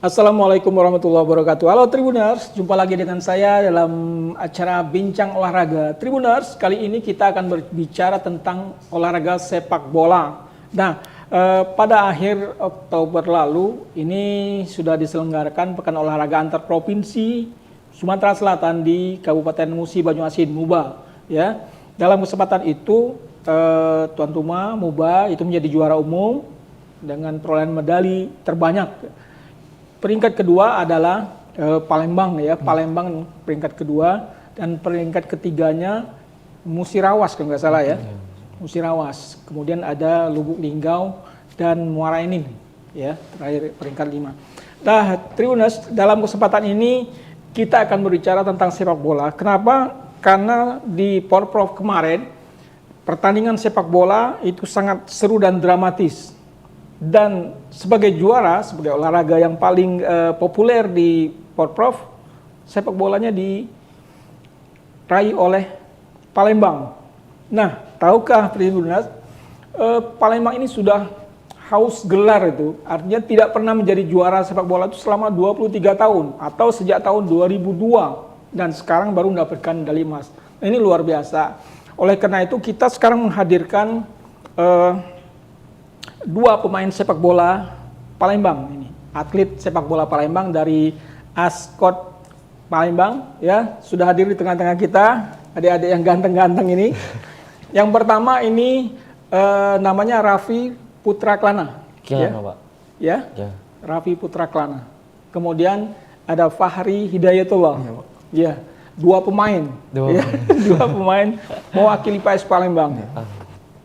Assalamualaikum warahmatullahi wabarakatuh. Halo Tribuners, jumpa lagi dengan saya dalam acara Bincang Olahraga. Tribuners, kali ini kita akan berbicara tentang olahraga sepak bola. Nah, pada akhir Oktober lalu, ini sudah diselenggarakan Pekan Olahraga Antar Provinsi Sumatera Selatan di Kabupaten Musi Banyuasin, MUBA. Ya, dalam kesempatan itu, tuan rumah MUBA itu menjadi juara umum dengan perolehan medali terbanyak. Peringkat kedua adalah Palembang ya, Palembang peringkat kedua, dan peringkat ketiganya Musirawas kalau nggak salah ya, Musirawas. Kemudian ada Lubuk Linggau dan Muara Enim ya, terakhir peringkat 5. Nah, Tribuners, dalam kesempatan ini kita akan berbicara tentang sepak bola. Kenapa? Karena di Porprov kemarin pertandingan sepak bola itu sangat seru dan dramatis. Dan sebagai juara, sebagai olahraga yang paling populer di Porprov, sepak bolanya diraih oleh Palembang. Nah, tahukah Tribuners, Palembang ini sudah haus gelar itu, artinya tidak pernah menjadi juara sepak bola itu selama 23 tahun, atau sejak tahun 2002, dan sekarang baru mendapatkan medali emas. Nah, ini luar biasa. Oleh karena itu kita sekarang menghadirkan dua pemain sepak bola Palembang ini, atlet sepak bola Palembang dari Ascot Palembang ya, sudah hadir di tengah-tengah kita, adik-adik yang ganteng-ganteng ini. Yang pertama ini namanya Raffi Putra Klana. Ya, Pak. Ya, Raffi Putra Klana. Kemudian ada Fahri Hidayatullah. Ya, dua pemain. Dua pemain mewakili PS Palembang.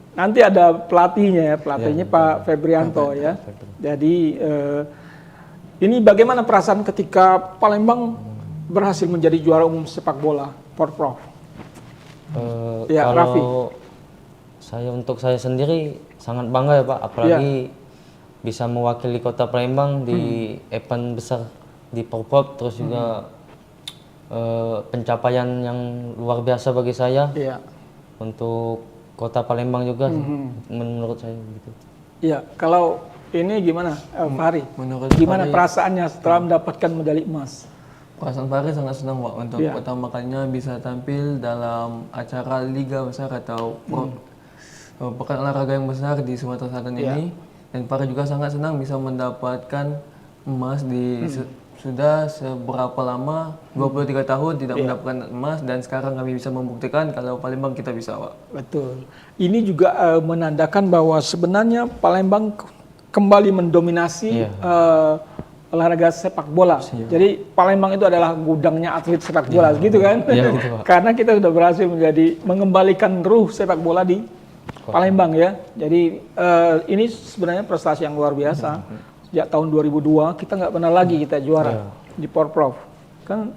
Nanti ada pelatihnya ya, pelatihnya Pak Febrianto ya. Jadi ini bagaimana perasaan ketika Palembang berhasil menjadi juara umum sepak bola Porprov? Ya, kalau Raffi. Untuk saya sendiri sangat bangga ya Pak, apalagi bisa mewakili kota Palembang di event besar di Porprov, terus juga pencapaian yang luar biasa bagi saya untuk kota Palembang juga menurut saya gitu. Iya, kalau ini gimana, Fahri? Gimana perasaannya setelah mendapatkan medali emas? Perasaan Fahri sangat senang Pak, untuk pertama kalinya bisa tampil dalam acara liga besar atau pekan olahraga yang besar di Sumatera Selatan ini. Dan Fahri juga sangat senang bisa mendapatkan emas di sudah seberapa lama, 23 tahun tidak mendapatkan emas, dan sekarang kami bisa membuktikan kalau Palembang kita bisa Pak. Betul. Ini juga menandakan bahwa sebenarnya Palembang kembali mendominasi olahraga sepak bola. Jadi Palembang itu adalah gudangnya atlet sepak bola, gitu kan? Gitu, karena kita sudah berhasil mengembalikan ruh sepak bola di Palembang ya. Jadi ini sebenarnya prestasi yang luar biasa. Sejak tahun 2002 kita nggak pernah lagi kita juara di Porprov. Kan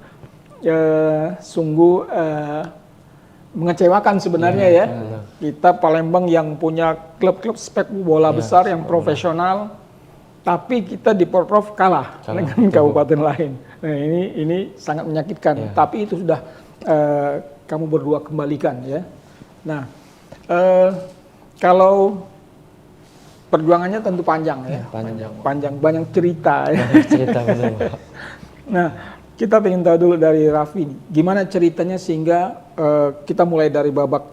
sungguh mengecewakan sebenarnya ya. Kita Palembang yang punya klub-klub sepak bola besar yang profesional, tapi kita di Porprov kalah dengan kabupaten lain. Nah, ini sangat menyakitkan. Tapi itu sudah kamu berdua kembalikan ya. Nah, kalau perjuangannya tentu panjang ya. Panjang, banyak cerita ya. Nah, kita ingin tahu dulu dari Raffi, gimana ceritanya sehingga kita mulai dari babak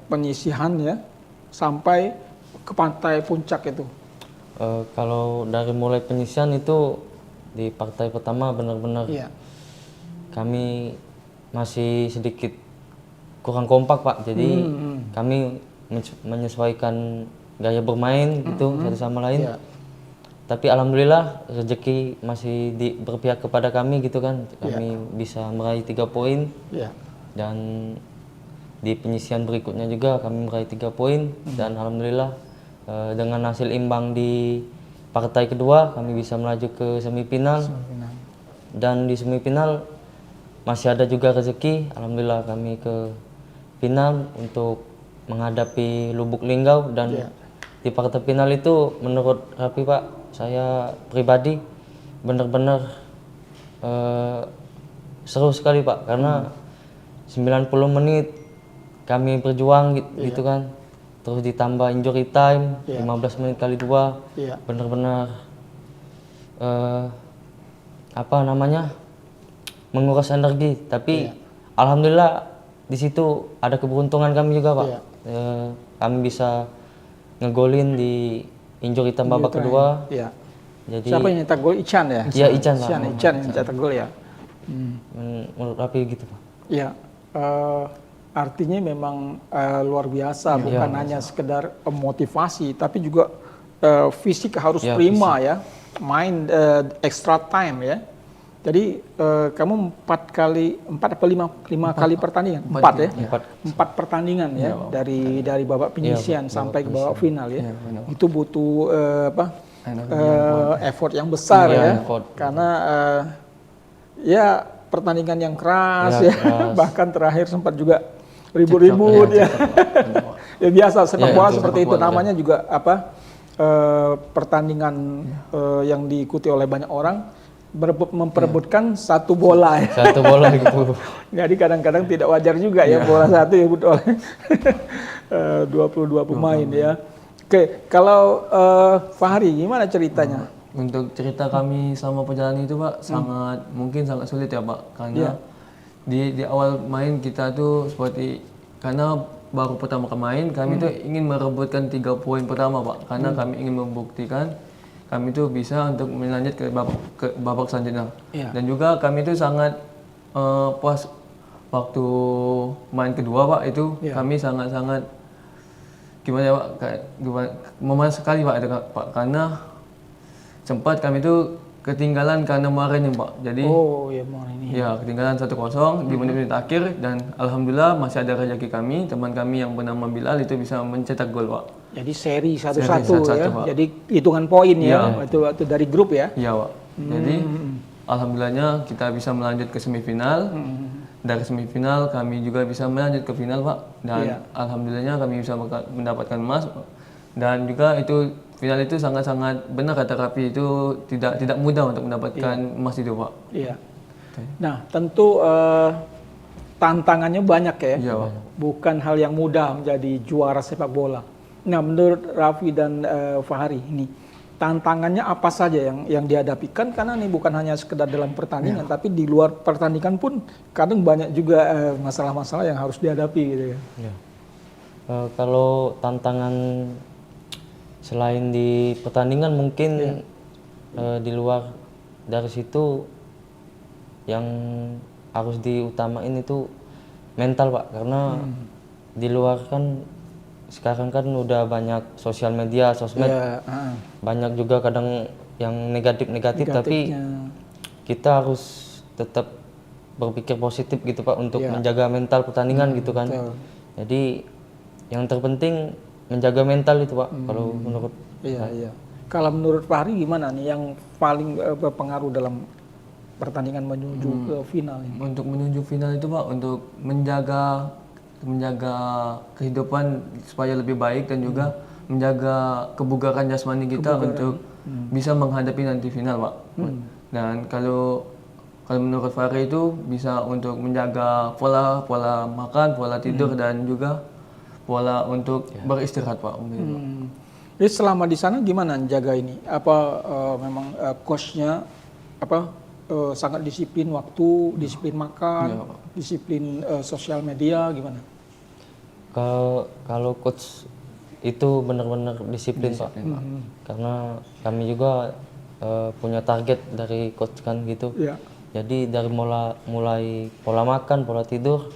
penyisihan ya sampai ke pantai puncak itu. Kalau dari mulai penyisihan itu di partai pertama benar-benar kami masih sedikit kurang kompak Pak. Jadi kami menyesuaikan gaya bermain gitu satu sama lain. Tapi alhamdulillah rezeki masih berpihak kepada kami gitu kan. Kami bisa meraih 3 poin. Dan di penyisihan berikutnya juga kami meraih 3 poin, dan alhamdulillah dengan hasil imbang di partai kedua kami bisa melaju ke semifinal. Dan di semifinal masih ada juga rezeki, alhamdulillah kami ke final untuk menghadapi Lubuk Linggau. Dan di partai final itu menurut Raffi Pak, saya pribadi benar-benar seru sekali Pak, karena 90 menit kami berjuang gitu kan, terus ditambah injury time 15 menit kali 2, benar-benar apa namanya, menguras energi. Tapi alhamdulillah di situ ada keberuntungan kami juga Pak. Kami bisa ngegolin di injury time babak kedua. Iya. Jadi Siapa yang nyetak gol? Ican ya? Iya, Ican Pak. Ican yang nyetak gol ya. Menurut Rafi gitu Pak. Iya. Artinya memang luar biasa, bukan hanya sekedar motivasi, tapi juga fisik harus prima ya. Main extra time ya. Jadi kamu 4 atau 5 kali pertandingan? 4 ya? 4 pertandingan ya, dari babak penyisian sampai ke babak final ya. Itu butuh effort yang besar ya. Karena ya pertandingan yang keras ya. Bahkan terakhir sempat juga ribut-ribut ya. Ya biasa sepak bola seperti itu, namanya juga pertandingan yang diikuti oleh banyak orang, memperebutkan satu bola ya. Satu bola gitu. Jadi kadang-kadang tidak wajar juga ya bola satu yang direbut oleh 22 pemain ya. Oke, kalau Fahri gimana ceritanya? Untuk cerita kami selama perjalanan itu Pak, mungkin sangat sulit ya Pak, karena di awal main kita tuh karena baru pertama kali main, kami tuh ingin merebutkan 3 poin pertama Pak, karena kami ingin membuktikan kami tuh bisa untuk melanjut ke babak selanjutnya. Dan juga kami tuh sangat puas waktu main kedua Pak, itu kami sangat-sangat gimana ya Pak, memanas sekali Pak, karena sempat kami tuh ketinggalan karena Mourinho Pak. Jadi ketinggalan 1-0 di menit-menit akhir, dan alhamdulillah masih ada rezeki kami, teman kami yang bernama Bilal itu bisa mencetak gol Pak. Jadi seri 1-1 ya. Pak. Jadi hitungan poin ya. Itu dari grup ya. Iya Pak. Jadi alhamdulillahnya kita bisa melanjut ke semifinal. Dari semifinal kami juga bisa melanjut ke final Pak. Dan alhamdulillahnya kami bisa mendapatkan emas. Dan juga itu final itu sangat-sangat benar kata Rafi, itu tidak mudah untuk mendapatkan emas itu Pak. Iya. Nah tentu tantangannya banyak ya. Iya Pak. Bukan hal yang mudah menjadi juara sepak bola. Nah menurut Rafi dan Fahri ini tantangannya apa saja yang dihadapi? Karena ini bukan hanya sekedar dalam pertandingan, tapi di luar pertandingan pun kadang banyak juga masalah-masalah yang harus dihadapi gitu ya. Kalau tantangan selain di pertandingan mungkin di luar dari situ yang harus diutamain itu mental Pak, karena di luar kan sekarang kan udah banyak sosial media, sosmed, banyak juga kadang yang negatif-negatif, tapi kita harus tetap berpikir positif gitu Pak, untuk menjaga mental pertandingan gitu kan. Jadi yang terpenting menjaga mental itu Pak, kalau menurut Kalau menurut Fahri gimana nih yang paling berpengaruh dalam pertandingan menuju ke final ini? Untuk menuju final itu Pak, untuk menjaga kehidupan supaya lebih baik, dan juga menjaga kebugaran jasmani kita untuk bisa menghadapi nanti final Pak. Dan kalau menurut Fahri itu bisa untuk menjaga pola makan, pola tidur, dan juga pola untuk beristirahat Pak. Jadi selama di sana gimana jaga ini? Apa memang coachnya sangat disiplin waktu, disiplin makan, disiplin sosial media gimana? Kalau coach itu benar-benar disiplin Pak. Karena kami juga punya target dari coach kan gitu. Jadi dari mulai pola makan, pola tidur,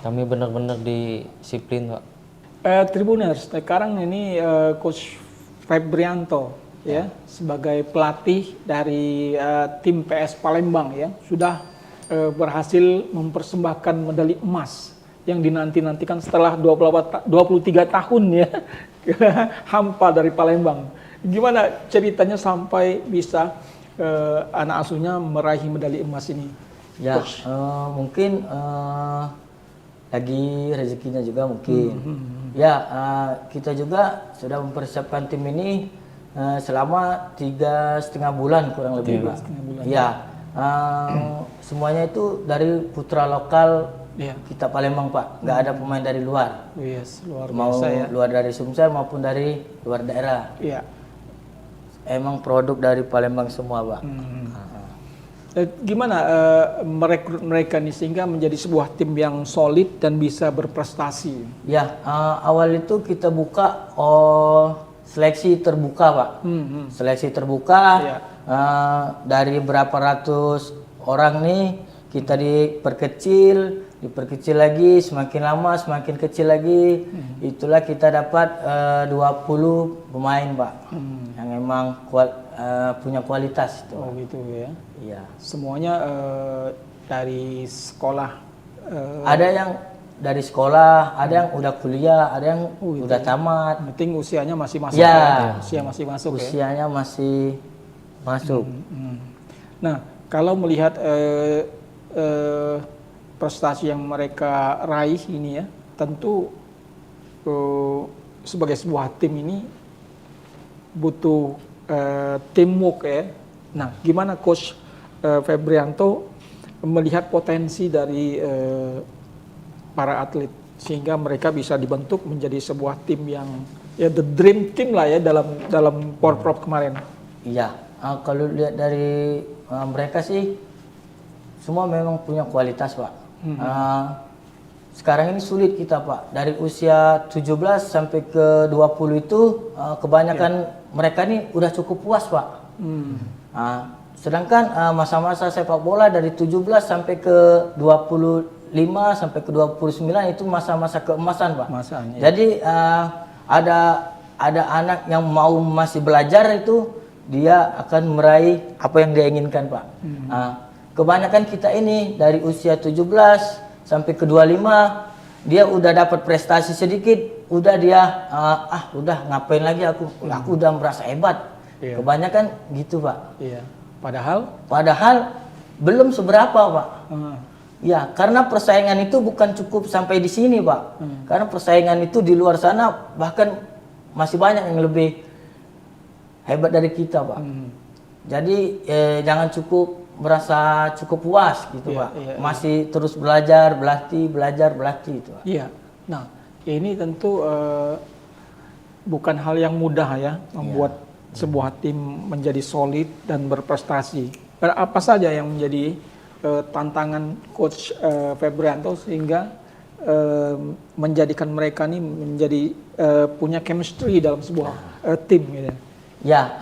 kami benar-benar disiplin Pak. Tribuners, sekarang ini Coach Febrianto ya sebagai pelatih dari tim PS Palembang ya sudah berhasil mempersembahkan medali emas yang dinanti-nantikan setelah 23 tahun ya hampa dari Palembang. Gimana ceritanya sampai bisa anak asuhnya meraih medali emas ini? Ya, mungkin lagi rezekinya juga mungkin. Ya, kita juga sudah mempersiapkan tim ini selama 3,5 bulan kurang lebih, Pak. Ya, semuanya itu dari putra lokal kita Palembang, Pak. Nggak ada pemain dari luar. Yes, luar mau biasa ya. Luar dari Sumsel maupun dari luar daerah. Iya. emang produk dari Palembang semua, Pak. Gimana merekrut mereka nih sehingga menjadi sebuah tim yang solid dan bisa berprestasi? Ya, awal itu kita buka seleksi terbuka, Pak. Seleksi terbuka Iya. dari berapa ratus orang nih kita diperkecil lagi, semakin lama semakin kecil lagi. Itulah kita dapat 20 pemain, Pak. Yang emang punya kualitas itu. Oh gitu ya. Iya. Semuanya dari sekolah. Ada yang dari sekolah, ada yang udah kuliah, ada yang udah tamat. Penting usianya masih masuk. Ya. Usia masih masuk ya. Usianya masih masuk. Nah, kalau melihat prestasi yang mereka raih ini ya, tentu sebagai sebuah tim ini butuh teamwork ya. Nah, gimana Coach Febrianto melihat potensi dari para atlet sehingga mereka bisa dibentuk menjadi sebuah tim yang ya the dream team lah ya dalam Porprov kemarin. Iya, kalau lihat dari mereka sih semua memang punya kualitas, Pak. Sekarang ini sulit kita, Pak. Dari usia 17 sampai ke 20 itu kebanyakan mereka ini udah cukup puas, Pak. Sedangkan masa-masa sepak bola dari 17 sampai ke 25 sampai ke 29 itu masa-masa keemasan, Pak. Masanya. Jadi ada anak yang mau masih belajar itu dia akan meraih apa yang dia inginkan, Pak. Kebanyakan kita ini dari usia 17 sampai ke 25 dia udah dapat prestasi sedikit, udah dia udah ngapain lagi aku udah merasa hebat. Iya. Kebanyakan gitu, Pak. Iya. Padahal Belum seberapa, Pak. Ya, karena persaingan itu bukan cukup sampai di sini, Pak. Karena persaingan itu di luar sana bahkan masih banyak yang lebih hebat dari kita, Pak. Jadi jangan cukup merasa cukup puas gitu, Iya, Pak. iya, iya. Masih terus belajar, berlatih itu, Pak. Iya. Nah, ini tentu bukan hal yang mudah ya membuat sebuah tim menjadi solid dan berprestasi. Apa saja yang menjadi tantangan Coach Febrianto sehingga menjadikan mereka ini menjadi punya chemistry dalam sebuah tim gitu. Ya,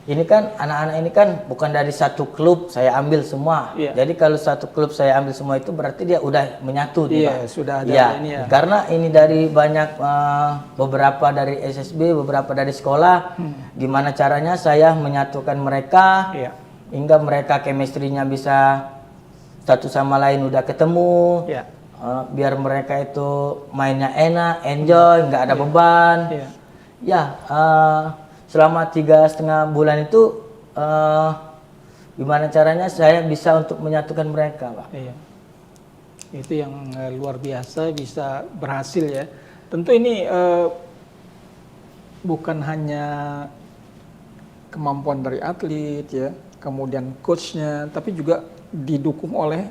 ini kan anak-anak ini kan bukan dari satu klub saya ambil semua. Iya. Jadi kalau satu klub saya ambil semua itu berarti dia udah menyatu. Iya, Pak. sudah ada Ya, ini ya. karena ini dari banyak beberapa dari SSB, beberapa dari sekolah. Gimana caranya saya menyatukan mereka Iya. hingga mereka chemistry-nya bisa satu sama lain udah ketemu. Iya. Biar mereka itu mainnya enak, enjoy, nggak ada beban. Iya. Ya, selama 3,5 bulan itu gimana caranya saya bisa untuk menyatukan mereka, Pak? Iya. Itu yang luar biasa bisa berhasil ya. Tentu ini bukan hanya kemampuan dari atlet ya, kemudian coachnya, tapi juga didukung oleh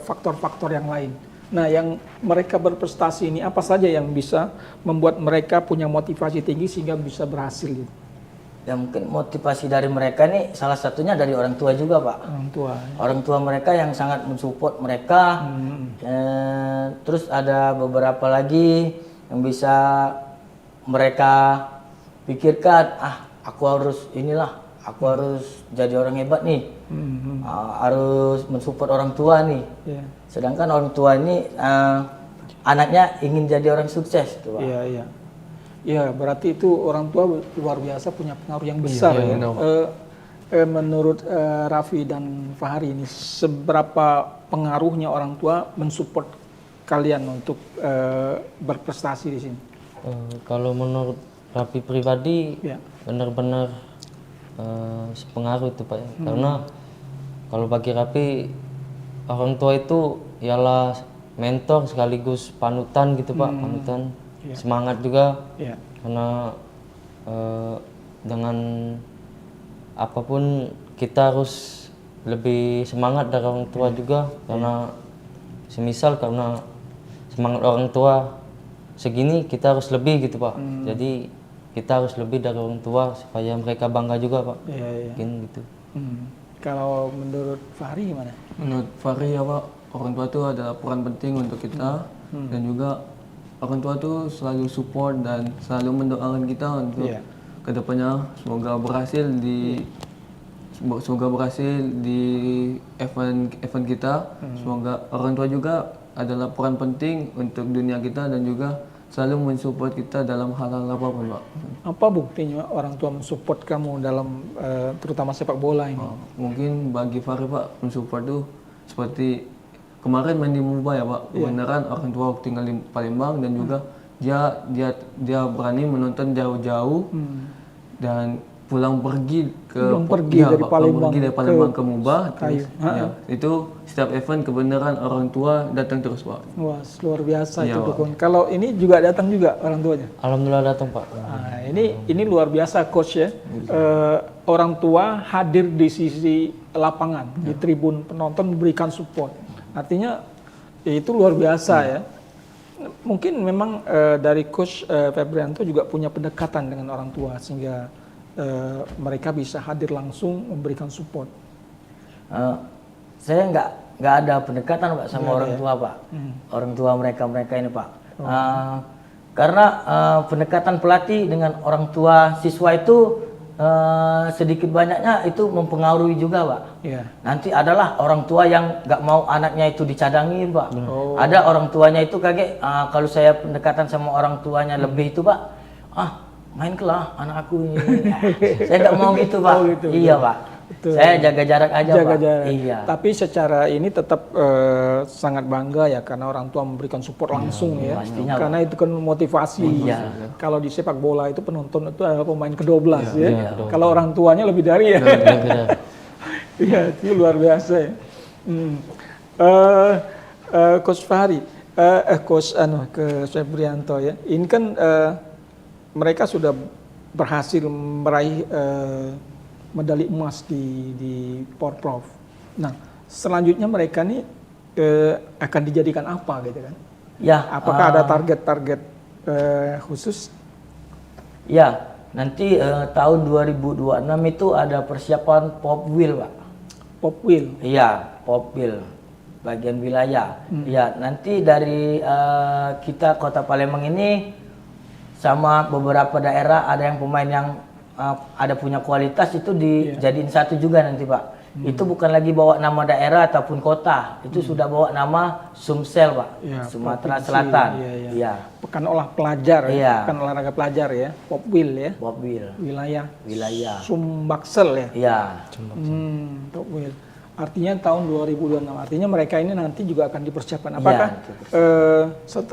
faktor-faktor yang lain. Nah, yang mereka berprestasi ini apa saja yang bisa membuat mereka punya motivasi tinggi sehingga bisa berhasil gitu? Ya mungkin motivasi dari mereka nih salah satunya dari orang tua juga, Pak. Orang tua. Orang tua mereka yang sangat mensupport mereka. Terus ada beberapa lagi yang bisa mereka pikirkan, aku harus jadi orang hebat nih. Harus mensupport orang tua nih. Yeah. Sedangkan orang tua ini anaknya ingin jadi orang sukses, gitu, Pak. Iya, iya. Ya, berarti itu orang tua luar biasa punya pengaruh yang besar ya. Menurut Raffi dan Fahri ini, seberapa pengaruhnya orang tua mensupport kalian untuk berprestasi di sini? Kalau menurut Raffi pribadi, Ya. benar-benar sepengaruh itu, Pak. Karena kalau bagi Raffi, orang tua itu ialah mentor sekaligus panutan gitu, Pak. Panutan. Semangat juga, karena dengan apapun kita harus lebih semangat dari orang tua juga, karena semisal karena semangat orang tua segini kita harus lebih gitu, Pak. Jadi kita harus lebih dari orang tua supaya mereka bangga juga Pak. Iya, iya. Mungkin gitu. Kalau menurut Fahri gimana? Menurut Fahri ya Pak, orang tua itu adalah peran penting untuk kita dan juga orang tua itu selalu support dan selalu mendoakan kita untuk Iya. kedepannya semoga berhasil di event kita. Semoga orang tua juga adalah peran penting untuk dunia kita dan juga selalu mensupport kita dalam hal-hal apapun Pak. Apa buktinya orang tua mensupport kamu dalam terutama sepak bola ini? Mungkin bagi Fahri Pak, mensupport itu seperti kemarin main di Muba ya Pak, beneran orang tua tinggal di Palembang dan juga dia berani menonton jauh-jauh dan pulang pergi dari Palembang ke Muba terus, ya, itu setiap event kebenaran orang tua datang terus Pak. Wah, luar biasa Iya, itu Pak. dukun. Kalau ini juga datang juga orang tuanya. Alhamdulillah datang Pak. Nah, ini luar biasa coach ya. Orang tua hadir di sisi lapangan, di tribun penonton memberikan support. Artinya ya itu luar biasa ya. Mungkin memang dari coach Febrianto juga punya pendekatan dengan orang tua sehingga mereka bisa hadir langsung memberikan support. Saya nggak ada pendekatan Pak sama orang tua Pak. Orang tua mereka ini Pak. Karena pendekatan pelatih dengan orang tua siswa itu sedikit banyaknya itu mempengaruhi juga Pak. Iya. Nanti adalah orang tua yang nggak mau anaknya itu dicadangin Pak. Ada orang tuanya itu kaget kalau saya pendekatan sama orang tuanya lebih itu Pak. Main kelah anak aku ini. Saya nggak mau gitu Pak. Gitu, iya Pak. Betul. Saya jaga jarak aja Jaga Pak. jarak. Iya. Tapi secara ini tetap sangat bangga ya karena orang tua memberikan support langsung ya. pastinya, Karena itu kan motivasi. Iya. Kalau di sepak bola itu penonton itu adalah pemain ke-12 ya. Iya, Kalau orang tuanya lebih dari ya. Beda. Iya, itu luar biasa ya. Coach Fahri, Coach ke Febrianto ya. Ini kan mereka sudah berhasil meraih medali emas di Porprov. Nah, selanjutnya mereka nih akan dijadikan apa gitu kan? Ya. Apakah ada target-target khusus? Ya, nanti tahun 2026 itu ada persiapan Popwil Pak. Popwil. Iya, Popwil bagian wilayah. Ya, nanti dari kita Kota Palembang ini sama beberapa daerah ada yang pemain yang ada punya kualitas itu dijadiin satu juga nanti Pak. Itu bukan lagi bawa nama daerah ataupun kota, itu sudah bawa nama Sumsel Pak, Ya, Sumatera provinsi. Selatan. Iya. Iya. Pekan olah pelajar ya, Iya. pekan olahraga pelajar ya, Popwil ya, Popwil, wilayah wilayah. Sumbaksel ya. Iya. Popwil. Artinya tahun 2026. Artinya mereka ini nanti juga akan dipersiapkan. Apakah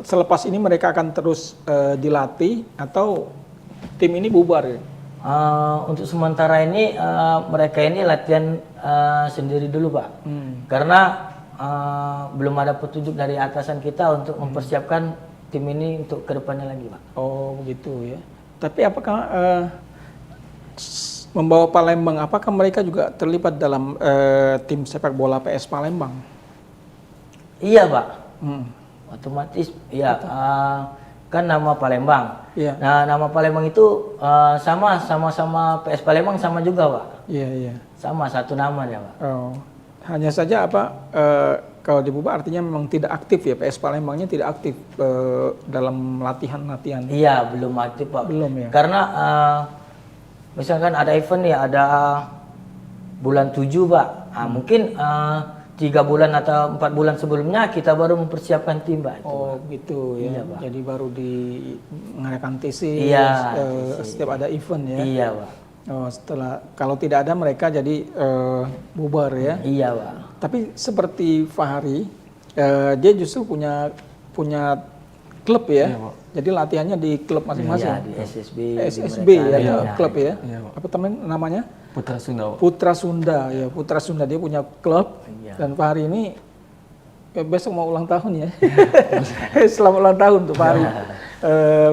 selepas ini mereka akan terus dilatih atau tim ini bubar ya? Untuk sementara ini mereka ini latihan sendiri dulu Pak, karena belum ada petunjuk dari atasan kita untuk mempersiapkan tim ini untuk kedepannya lagi Pak. Oh begitu ya. Tapi apakah membawa Palembang, apakah mereka juga terlibat dalam tim sepak bola PS Palembang? Iya Pak, otomatis ya kan nama Palembang. Iya. Nah nama Palembang itu sama-sama PS Palembang sama juga Pak, Iya. sama satu nama dia Pak. Oh, hanya saja kalau dibubar artinya memang tidak aktif ya, PS Palembangnya tidak aktif dalam latihan-latihan. Iya belum aktif Pak. Belum ya. Karena misalkan ada event ya ada bulan 7 Pak. Mungkin 3 bulan atau 4 bulan sebelumnya kita baru mempersiapkan tim Pak. Oh gitu ya. Iya, Pak. Jadi baru mengadakan TC Iya, setiap ada event ya. Iya Pak. Oh, setelah kalau tidak ada mereka jadi bubar ya. Iya Pak. Tapi seperti Fahri, dia justru punya klub ya. Iya, Pak. Jadi latihannya di klub masing-masing. Iya di SSB. SSB di mereka. ya, Iya. klub ya. Iya, Pak. Apa namanya? Putra Sunda Pak. Putra Sunda ya. Putra Sunda dia punya klub Iya. dan Fahri ini besok mau ulang tahun ya. Selamat ulang tahun tuh Fahri.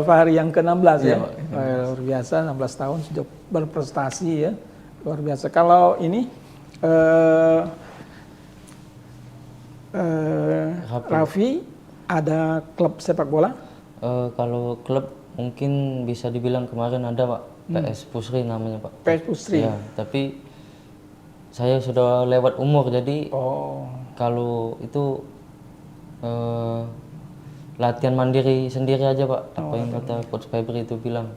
Fahri yang ke-16 ya. Iya, Pak. Luar biasa 16 tahun sudah berprestasi ya. Luar biasa. Kalau ini Raffi ada klub sepak bola? Kalau klub mungkin bisa dibilang kemarin ada Pak, PS Pusri namanya Pak. PS Pusri. Ya, tapi saya sudah lewat umur, jadi kalau itu latihan mandiri sendiri aja Pak. Apa yang kata Coach Febri itu bilang,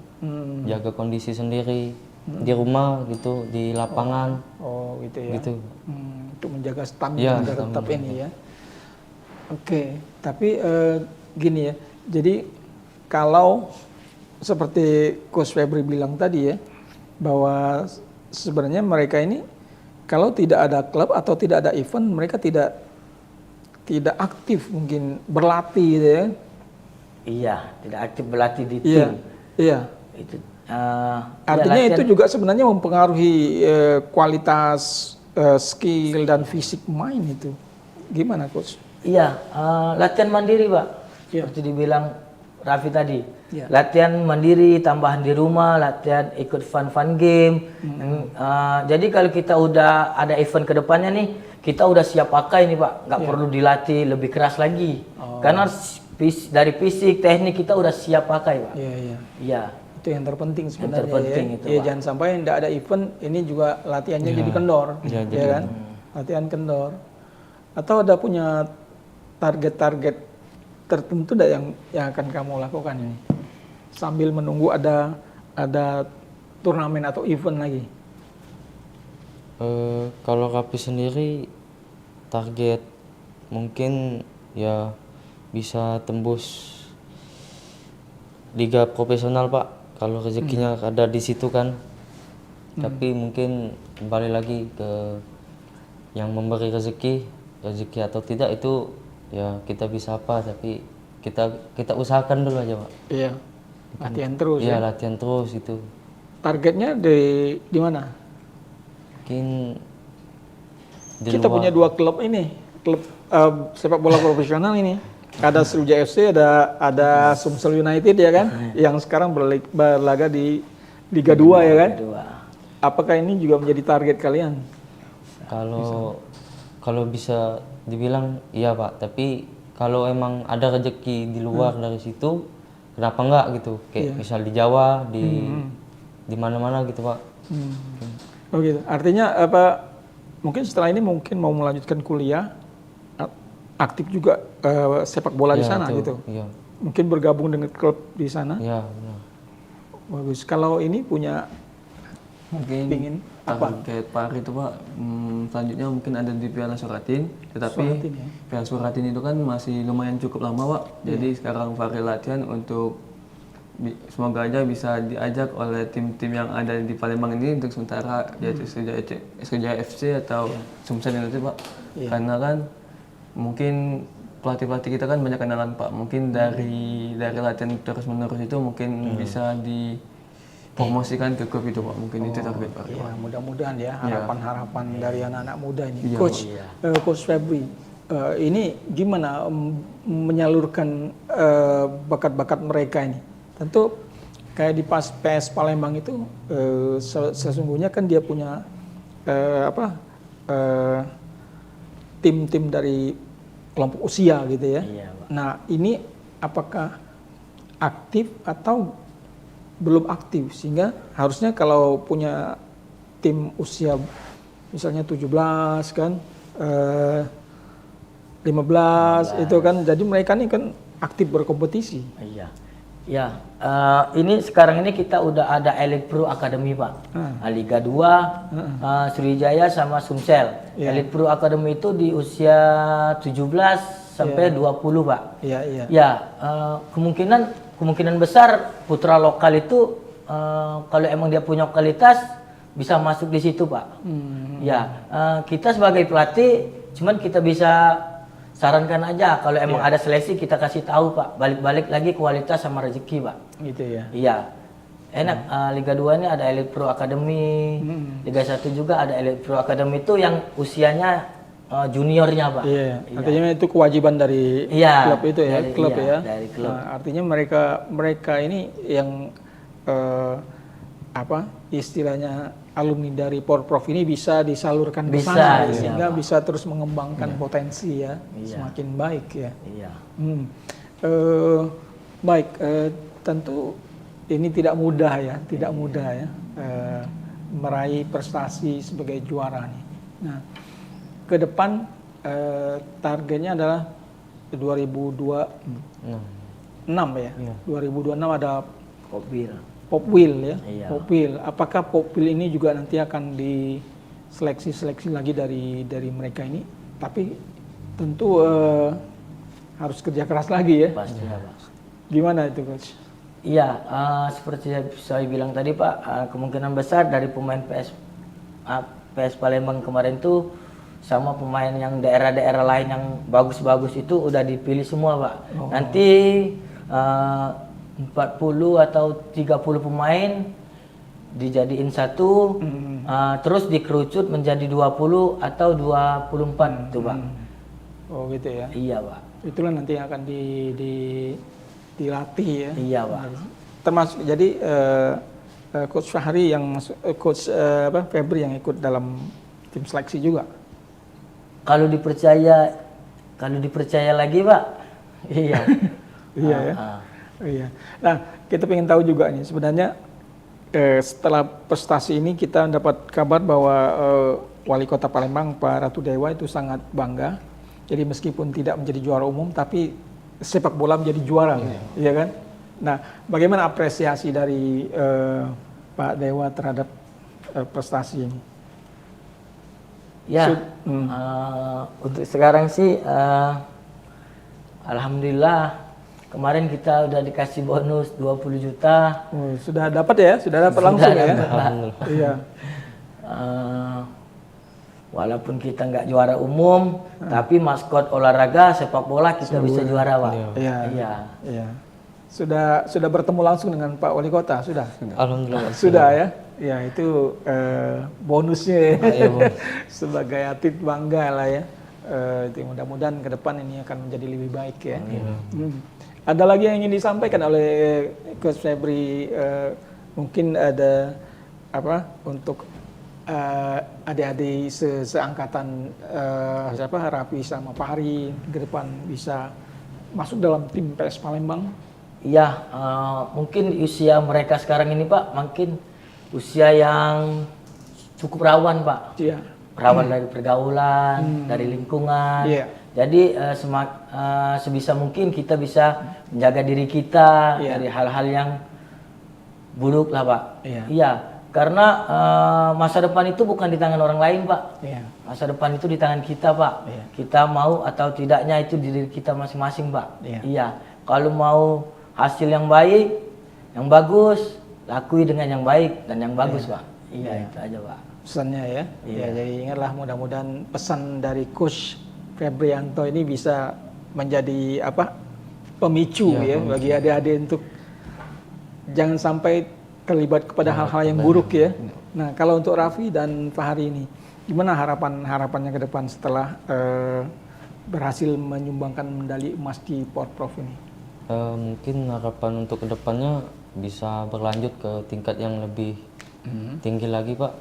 jaga kondisi sendiri di rumah gitu, di lapangan. Oh gitu ya. Gitu. Untuk menjaga stamina agar tetap ini ya. Oke, tapi gini ya. Jadi kalau seperti Coach Febri bilang tadi ya, bahwa sebenarnya mereka ini kalau tidak ada klub atau tidak ada event, mereka tidak aktif mungkin berlatih gitu ya. Iya, tidak aktif berlatih di Iya. tim. Iya. Itu Artinya itu juga sebenarnya mempengaruhi kualitas skill dan fisik main itu. Gimana Coach? Iya, latihan mandiri Pak. Iya. Seperti dibilang Raffi tadi. Iya. Latihan mandiri, tambahan di rumah, latihan ikut fun game. Jadi kalau kita udah ada event ke depannya nih, kita udah siap pakai nih Pak. Nggak perlu dilatih lebih keras lagi. Karena dari fisik, teknik kita udah siap pakai Pak. Iya, iya. Iya. Itu yang terpenting sebenarnya. terpenting ya. itu, Ya, Pak. jangan sampai tidak ada event, ini juga latihannya jadi kendor, Iya, ya kan? Latihan kendor. Atau ada punya target-target tertentu yang akan kamu lakukan ini sambil menunggu ada turnamen atau event lagi? Kalau Rapi sendiri target mungkin ya bisa tembus liga profesional Pak, kalau rezekinya ada di situ kan. Tapi mungkin kembali lagi ke yang memberi rezeki atau tidak itu ya kita bisa apa, tapi kita usahakan dulu aja Pak. Iya, latihan terus Iya, ya. latihan terus itu. Targetnya di mana? Mungkin di Kita luar. punya 2 klub ini, klub sepak bola profesional ini. Ada Sriwijaya FC, ada Sumsel United ya kan, yang sekarang berlaga di Liga 2 ya kan. Apakah ini juga menjadi target kalian? Kalau bisa dibilang iya Pak, tapi kalau emang ada rezeki di luar dari situ, kenapa enggak gitu? Kayak misal di Jawa, di mana-mana gitu Pak. Oh gitu. Artinya apa? Mungkin setelah ini mungkin mau melanjutkan kuliah, aktif juga sepak bola di Iya, sana itu, gitu. Iya. Mungkin bergabung dengan klub di sana. Iya, benar. Bagus. Kalau ini punya Mungkin pingin apa? target Pak itu Pak, selanjutnya mungkin ada di Piala Suratin, tetapi Suratin, ya. Piala Suratin itu kan masih lumayan cukup lama Pak. Jadi sekarang Fahri latihan untuk semoga aja bisa diajak oleh tim-tim yang ada di Palembang ini untuk sementara, yaitu Sriwijaya FC atau Sumsel United Pak. Karena kan mungkin pelatih-pelatih kita kan banyak kenalan Pak. Mungkin dari latihan terus-menerus itu mungkin bisa dipromosikan ke klub itu Pak. Mungkin itu target Pak. Ya, mudah-mudahan ya harapan-harapan dari anak-anak muda ini. Iya, Coach Febri, ini gimana menyalurkan bakat-bakat mereka ini? Tentu kayak di PS Palembang itu sesungguhnya kan dia punya tim-tim dari kelompok usia gitu ya. Iya, Pak. Nah ini apakah aktif atau belum aktif, sehingga harusnya kalau punya tim usia misalnya 17 kan 15 itu kan, jadi mereka ini kan aktif berkompetisi. Iya. Ya, ini sekarang ini kita udah ada Elite Pro Academy Pak. Liga 2, Sriwijaya sama Sumsel. Elite Pro Academy itu di usia 17 sampai 20 Pak. Iya, iya. Ya, kemungkinan besar putra lokal itu kalau emang dia punya kualitas bisa masuk di situ Pak. Ya, kita sebagai pelatih cuman kita bisa sarankan aja kalau emang ada seleksi kita kasih tahu Pak, balik-balik lagi kualitas sama rezeki Pak. Gitu ya. Iya. Enak, Liga 2 ini ada Elite Pro Academy, Liga 1 juga ada Elite Pro Academy itu yang usianya juniornya Pak. Iya, artinya itu kewajiban dari klub itu ya, klub ya. Dari klub. Nah, artinya mereka ini yang istilahnya alumni dari Porprov ini bisa disalurkan ke sana sehingga bisa terus mengembangkan potensi ya, semakin baik ya. Iya. Baik, tentu ini tidak mudah ya, meraih prestasi sebagai juara nih. Nah, ke depan targetnya adalah 2026 ya. 2026 ada Popwil ya. Iya. Popwil. Apakah Popwil ini juga nanti akan diseleksi lagi dari mereka ini? Tapi tentu harus kerja keras lagi ya. Pastinya, Pak. Gimana itu, Coach? Iya, seperti saya bilang tadi Pak, kemungkinan besar dari pemain PS Palembang kemarin tuh sama pemain yang daerah-daerah lain yang bagus-bagus itu udah dipilih semua Pak. Nanti 40 atau 30 pemain dijadiin satu, terus dikerucut menjadi 20 atau 24 tuh Pak. Oh gitu ya. Iya Pak. Itulah nanti yang akan dilatih ya. Iya Pak. Termasuk jadi Coach Fahri yang masuk, Coach Febri yang ikut dalam tim seleksi juga. Kalau dipercaya lagi Pak. Iya. Iya ya. Iya. Nah, kita ingin tahu juga nih sebenarnya setelah prestasi ini kita dapat kabar bahwa Wali Kota Palembang Pak Ratu Dewa itu sangat bangga. Jadi meskipun tidak menjadi juara umum tapi sepak bola menjadi juara, iya kan? Nah, bagaimana apresiasi dari Pak Dewa terhadap prestasi ini? Ya, untuk sekarang sih, alhamdulillah kemarin kita udah dikasih bonus 20 juta. Sudah dapat ya? Sudah dapat langsung ya? Iya. Walaupun kita nggak juara umum, tapi maskot olahraga sepak bola kita bisa juara, Pak. Iya. Sudah bertemu langsung dengan Pak Wali Kota, sudah? Alhamdulillah. Sudah ya? Ya itu bonusnya ya. Sebagai atlet bangga lah ya. Mudah-mudahan ke depan ini akan menjadi lebih baik ya. Ada lagi yang ingin disampaikan oleh Coach Febri, mungkin ada apa untuk adik-adik seangkatan Rafi sama Fahri ke depan bisa masuk dalam tim PS Palembang? Iya, mungkin usia mereka sekarang ini Pak, mungkin usia yang cukup rawan Pak. Iya. Rawan dari pergaulan, dari lingkungan. Iya. Jadi sebisa mungkin kita bisa menjaga diri kita dari hal-hal yang buruk lah Pak. Iya. Karena masa depan itu bukan di tangan orang lain Pak. Masa depan itu di tangan kita Pak. Kita mau atau tidaknya itu di diri kita masing-masing Pak. Iya. Kalau mau hasil yang baik, yang bagus, lakui dengan yang baik dan yang bagus Pak. Iya itu aja Pak. Pesannya ya. Ya, jadi ingatlah mudah-mudahan pesan dari Coach Febrianto ini bisa menjadi pemicu ya bagi adik-adik untuk jangan sampai terlibat kepada hal-hal yang buruk ya. Nah, kalau untuk Raffi dan Fahri ini, gimana harapannya ke depan setelah berhasil menyumbangkan medali emas di Porprov ini? Mungkin harapan untuk kedepannya bisa berlanjut ke tingkat yang lebih tinggi lagi Pak.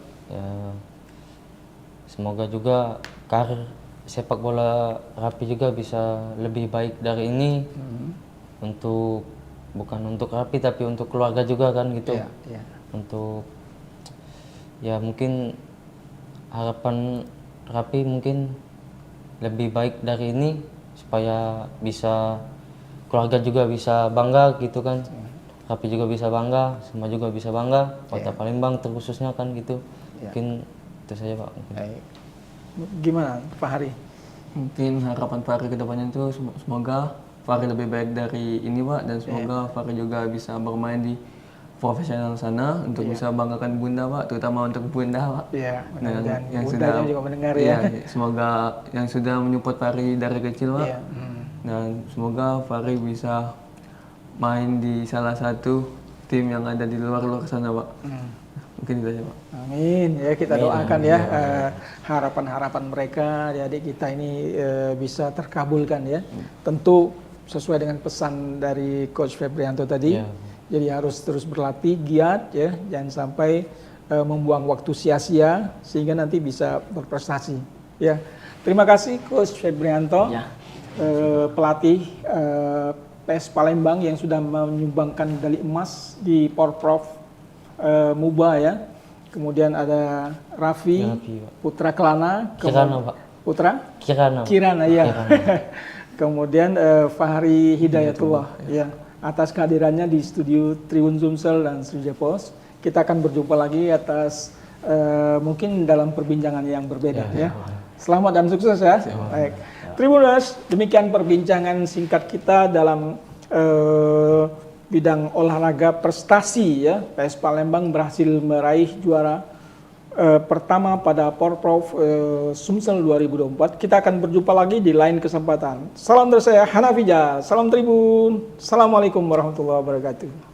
Semoga juga karir sepak bola Raffi juga bisa lebih baik dari ini untuk bukan untuk Raffi tapi untuk keluarga juga kan gitu. Untuk ya mungkin harapan Raffi mungkin lebih baik dari ini supaya bisa keluarga juga bisa bangga gitu kan. Raffi juga bisa bangga, semua juga bisa bangga, Kota Palembang terkhususnya kan gitu. Mungkin itu saja Pak. Gimana Pak Hari? Mungkin harapan Fahri ke depannya itu semoga Fahri lebih baik dari ini Pak, dan semoga Fahri juga bisa bermain di profesional sana untuk bisa banggakan Bunda Pak, terutama untuk Bunda Pak. Yang sudah juga mendengar ya. Semoga yang sudah menyupport Fahri dari kecil Pak. Dan semoga Fahri bisa main di salah satu tim yang ada di luar sana Pak. Mungkin itu aja Pak. Amin ya, kita doakan ya harapan-harapan mereka adik-adik kita ini bisa terkabulkan ya. Tentu sesuai dengan pesan dari Coach Febrianto tadi. Jadi harus terus berlatih, giat ya, jangan sampai membuang waktu sia-sia sehingga nanti bisa berprestasi. Ya, terima kasih Coach Febrianto, pelatih PS Palembang yang sudah menyumbangkan medali emas di Porprov MUBA ya. Kemudian ada Raffi, Raffi, Pak. Putra Kelana, Kirana, Pak. Putra Kirana. Kirana ya. Kirana. Kemudian Fahri Hidayatullah ya, atas kehadirannya di studio Tribun Sumsel dan Sriwijaya Pos. Kita akan berjumpa lagi atas mungkin dalam perbincangan yang berbeda ya. Selamat dan sukses ya. Baik. Tribuners, demikian perbincangan singkat kita dalam bidang olahraga prestasi ya. PS Palembang berhasil meraih juara pertama pada Porprov Sumsel 2024. Kita akan berjumpa lagi di lain kesempatan. Salam dari saya Hanafija, salam Tribun. Assalamualaikum warahmatullahi wabarakatuh.